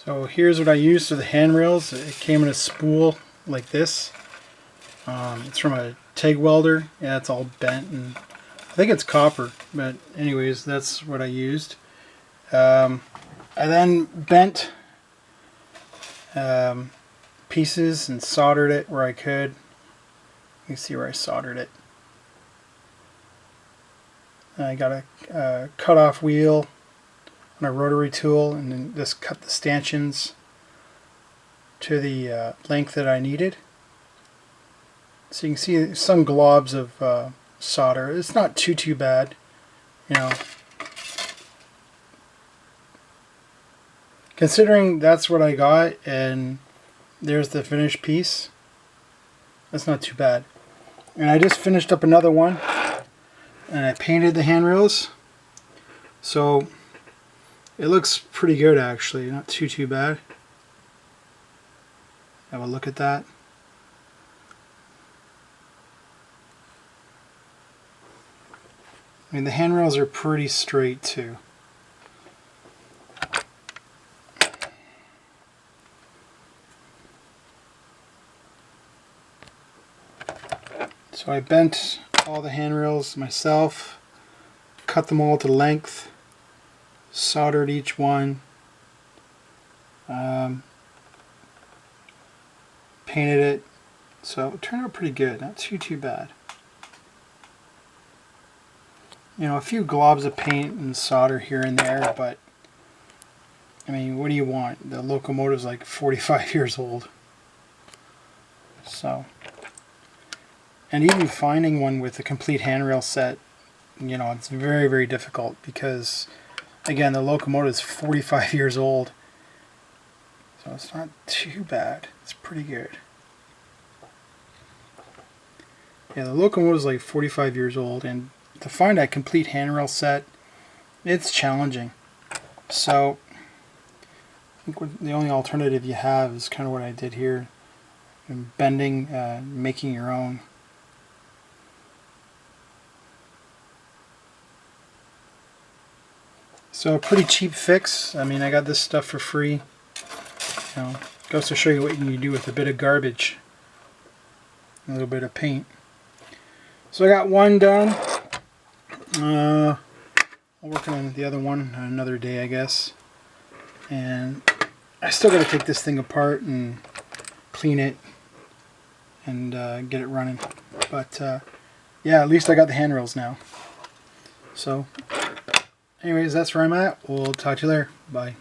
So here's what I used for the handrails. It came in a spool like this. It's from a TIG welder. Yeah, it's all bent, and I think it's copper, but anyways, that's what I used. I then bent pieces and soldered it where I could. You can see where I soldered it. I got a cut-off wheel on a rotary tool, and then just cut the stanchions to the length that I needed. So you can see some globs of solder. It's not too bad, you know. Considering that's what I got, and there's the finished piece, that's not too bad. And I just finished up another one, and I painted the handrails, so it looks pretty good actually, not too bad. Have a look at that. I mean, the handrails are pretty straight too. So I bent all the handrails myself, cut them all to length, soldered each one, painted it, so it turned out pretty good, not too bad. You know, a few globs of paint and solder here and there, but I mean, what do you want? The locomotive's like 45 years old. So, and even finding one with a complete handrail set, you know, it's very difficult because, again, the locomotive is 45 years old. So it's not too bad. It's pretty good. Yeah, the locomotive is like 45 years old, and to find that complete handrail set, it's challenging. So I think the only alternative you have is kind of what I did here, and bending, making your own. So a pretty cheap fix. I mean, I got this stuff for free. You know, goes to show you what you can do with a bit of garbage, a little bit of paint. So I got one done. I'll work on the other one another day, I guess. And I still got to take this thing apart and clean it and get it running. But yeah, at least I got the handrails now. So anyways, that's where I'm at. We'll talk to you later. Bye.